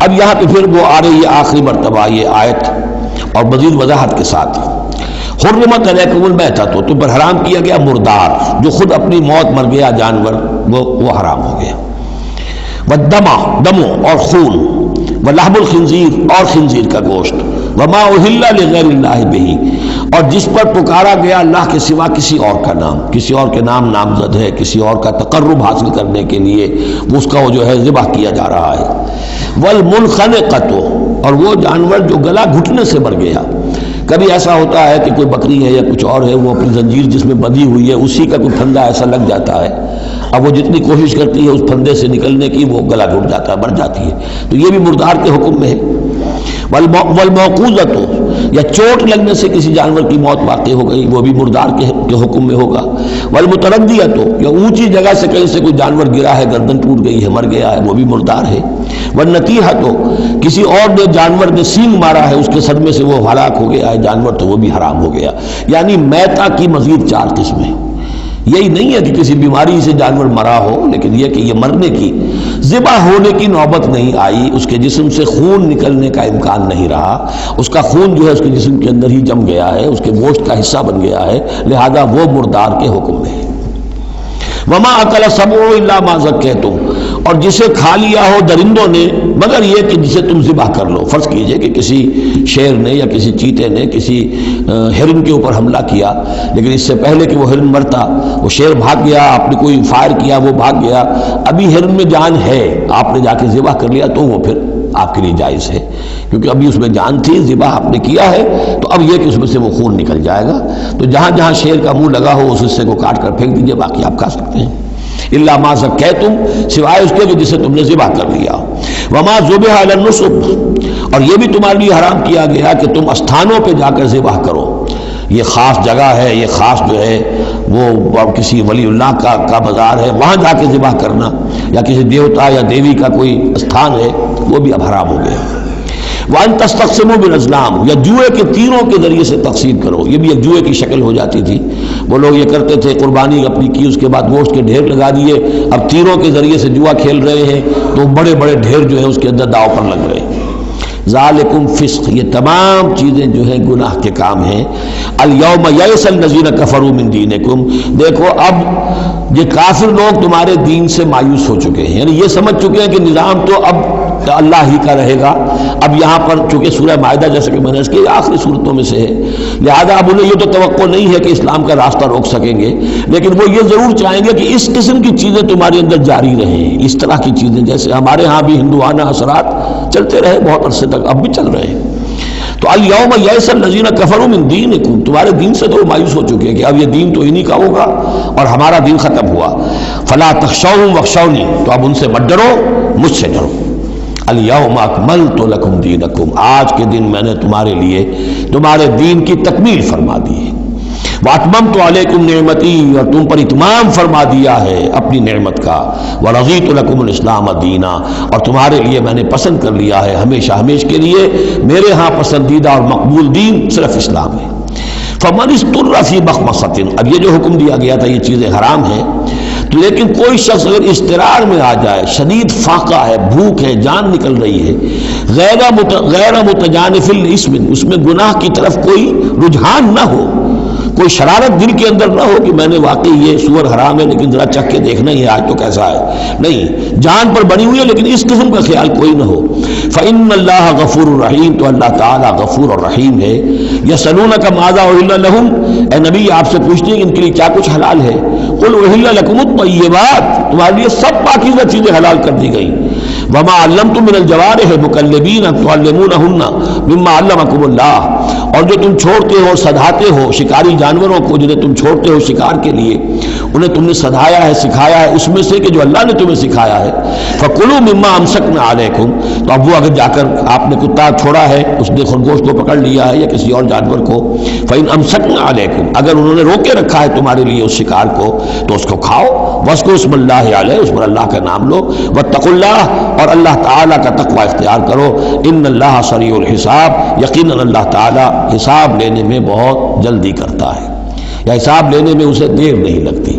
اب یہاں پہ پھر وہ آ رہی ہے آخری مرتبہ یہ آیت اور مزید وضاحت کے ساتھ. حرمت علیکم المیتۃ، تم پر حرام کیا گیا مردار، جو خود اپنی موت مر گیا جانور، وہ حرام ہو گیا. والدم، دمو اور خون، ولحم الخنزیر اور خنزیر کا گوشت، وما اہل لغیر اللہ بہ، اور جس پر پکارا گیا اللہ کے سوا کسی اور کا نام، کسی اور کے نام نامزد ہے، کسی اور کا تقرب حاصل کرنے کے لیے اس کا وہ جو ہے ذبح کیا جا رہا ہے. والمنخنقۃ، اور وہ جانور جو گلا گھٹنے سے مر گیا. کبھی ایسا ہوتا ہے کہ کوئی بکری ہے یا کچھ اور ہے، وہ اپنی زنجیر جس میں بندھی ہوئی ہے اسی کا کوئی پھندا ایسا لگ جاتا ہے، اب وہ جتنی کوشش کرتی ہے اس پھندے سے نکلنے کی وہ گلا گھٹ جاتا ہے، مر جاتی ہے، تو یہ بھی مردار کے حکم میں ہے. والموقوذۃ، یا چوٹ لگنے سے کسی جانور کی موت واقع ہو گئی، وہ بھی مردار کے حکم میں ہوگا. والمتردیۃ، یا اونچی جگہ سے کہیں سے کوئی جانور گرا ہے، گردن ٹوٹ گئی ہے، مر گیا ہے، وہ بھی مردار ہے. والنتیحۃ، کسی اور نے جانور نے سینگ مارا ہے، اس کے صدمے سے وہ ہلاک ہو گیا ہے جانور، تو وہ بھی حرام ہو گیا. یعنی میتہ کی مزید 4 قسمیں. یہی نہیں ہے کہ کسی بیماری سے جانور مرا ہو، لیکن یہ کہ یہ مرنے کی، ذبح ہونے کی نوبت نہیں آئی، اس کے جسم سے خون نکلنے کا امکان نہیں رہا، اس کا خون جو ہے اس کے جسم کے اندر ہی جم گیا ہے، اس کے گوشت کا حصہ بن گیا ہے، لہذا وہ مردار کے حکم میں ہے. وما اکل السبع الا ما ذکیتم، اور جسے کھا لیا ہو درندوں نے مگر یہ کہ جسے تم ذبح کر لو. فرض کیجئے کہ کسی شیر نے یا کسی چیتے نے کسی ہرن کے اوپر حملہ کیا، لیکن اس سے پہلے کہ وہ ہرن مرتا وہ شیر بھاگ گیا، آپ نے کوئی فائر کیا وہ بھاگ گیا، ابھی ہرن میں جان ہے، آپ نے جا کے ذبح کر لیا، تو وہ پھر آپ کے لیے جائز ہے، کیونکہ ابھی اس میں جان تھی، ذبح آپ نے کیا ہے، تو اب یہ کہ اس میں سے وہ خون نکل جائے گا. تو جہاں جہاں شیر کا منہ لگا ہو اس حصے کو کاٹ کر پھینک دیجئے، باقی آپ کھا سکتے ہیں. الا ما ذکیتم، سوائے اس کے کہ جسے تم نے ذبح کر لیا. وما ذبح علی النصب، اور یہ بھی تمہارے لیے حرام کیا گیا کہ تم استھانوں پہ جا کر ذبح کرو. یہ خاص جگہ ہے، یہ خاص جو ہے وہ کسی ولی اللہ کا بازار ہے، وہاں جا کے ذبح کرنا، یا کسی دیوتا یا دیوی کا کوئی استھان ہے، وہ بھی اب حرام ہو گیا. وَأَن تَسْتَقْسِمُوا بِالْأَزْلَامِ، یا جوئے کے تیروں کے ذریعے سے تقسیم کرو. یہ بھی ایک جوئے کی شکل ہو جاتی تھی. وہ لوگ یہ کرتے تھے، قربانی اپنی کی، اس کے بعد گوشت کے ڈھیر لگا دیے، اب تیروں کے ذریعے سے جوا کھیل رہے ہیں، تو بڑے بڑے ڈھیر جو ہیں اس کے اندر داؤ پر لگ رہے ہیں. ذالکم فسق، یہ تمام چیزیں جو ہیں گناہ کے کام ہیں. الیوم یئس الذین کفروا من دینکم، دیکھو اب یہ کافر لوگ تمہارے دین سے مایوس ہو چکے ہیں، یعنی یہ سمجھ چکے ہیں کہ نظام تو اب اللہ ہی کا رہے گا. اب یہاں پر چونکہ سورہ مائدہ جیسے کہ میں نے اس کی آخری صورتوں میں سے ہے، لہذا اب انہیں یہ تو توقع نہیں ہے کہ اسلام کا راستہ روک سکیں گے، لیکن وہ یہ ضرور چاہیں گے کہ اس قسم کی چیزیں تمہارے اندر جاری رہیں، اس طرح کی چیزیں جیسے ہمارے ہاں بھی ہندوانہ اثرات چلتے رہے بہت عرصے تک، اب بھی چل رہے ہیں. تو الیوم یئس الذین کفروا من دینکم، تمہارے دین سے تو مایوس ہو چکے ہیں کہ اب یہ دین تو انہی کا ہوگا اور ہمارا دین ختم ہوا. فلا تخشوہم واخشونی، تو اب ان سے مت ڈرو، مجھ سے ڈرو. الیوم اکملت لکم دینکم، آج کے دن میں نے تمہارے لیے تمہارے دین کی تکمیل فرما دی ہے. واتممت علیکم نعمتی، اور تم پر اتمام فرما دیا ہے اپنی نعمت کا. ورضیت لکم الاسلام دینا، اور تمہارے لیے میں نے پسند کر لیا ہے ہمیشہ ہمیشہ کے لیے میرے ہاں پسندیدہ اور مقبول دین صرف اسلام ہے. فمن اضطر فی مخمصۃ، اب یہ جو حکم دیا گیا تھا یہ چیزیں حرام ہیں، تو لیکن کوئی شخص اگر اضطرار میں آ جائے، شدید فاقہ ہے، بھوک ہے، جان نکل رہی ہے، غیر متجانف الاسم، اس میں گناہ کی طرف کوئی رجحان نہ ہو، کوئی شرارت دل کے اندر نہ ہو کہ میں نے واقعی یہ سور حرام ہے لیکن ذرا چکھ کے دیکھنا ہی ہے آج تو کیسا ہے، نہیں، جان پر بنی ہوئی ہے لیکن اس قسم کا خیال کوئی نہ ہو. فإن اللہ غفور الرحیم، تو اللہ تعالیٰ غفور اور رحیم ہے. یسألونک ماذا أحل لهم، اے نبی آپ سے پوچھتے ہیں کہ ان کے لیے کیا کچھ حلال ہے. قل أحل لكم الطیبات، تمہارے لیے سب پاکیزہ چیزیں حلال کر دی گئی. وما علمتم من الجوارح مکلبین تعلمونہن مما علمکم اللہ، اور جو تم چھوڑتے ہو سدھاتے ہو شکاری جانوروں کو، جنہیں تم چھوڑتے ہو شکار کے لیے، انہیں تم نے سدھایا ہے، سکھایا ہے اس میں سے کہ جو اللہ نے تمہیں سکھایا ہے. فکلوا مما امسکنا علیکم، تو اب وہ اگر جا کر آپ نے کتا چھوڑا ہے، اس نے خرگوش کو پکڑ لیا ہے یا کسی اور جانور کو، فإن امسکنا علیکم، اگر انہوں نے روکے رکھا ہے تمہارے لیے اس شکار کو تو اس کو کھاؤ. واذکروا اسم اللہ علیہ، اس پر اللہ کا نام لو. واتقوا اللہ، اور اللہ تعالیٰ کا تقوی اختیار کرو. ان اللہ سریع الحساب، یقیناً اللہ تعالیٰ حساب لینے میں بہت جلدی کرتا ہے، یا حساب لینے میں اسے دیر نہیں لگتی.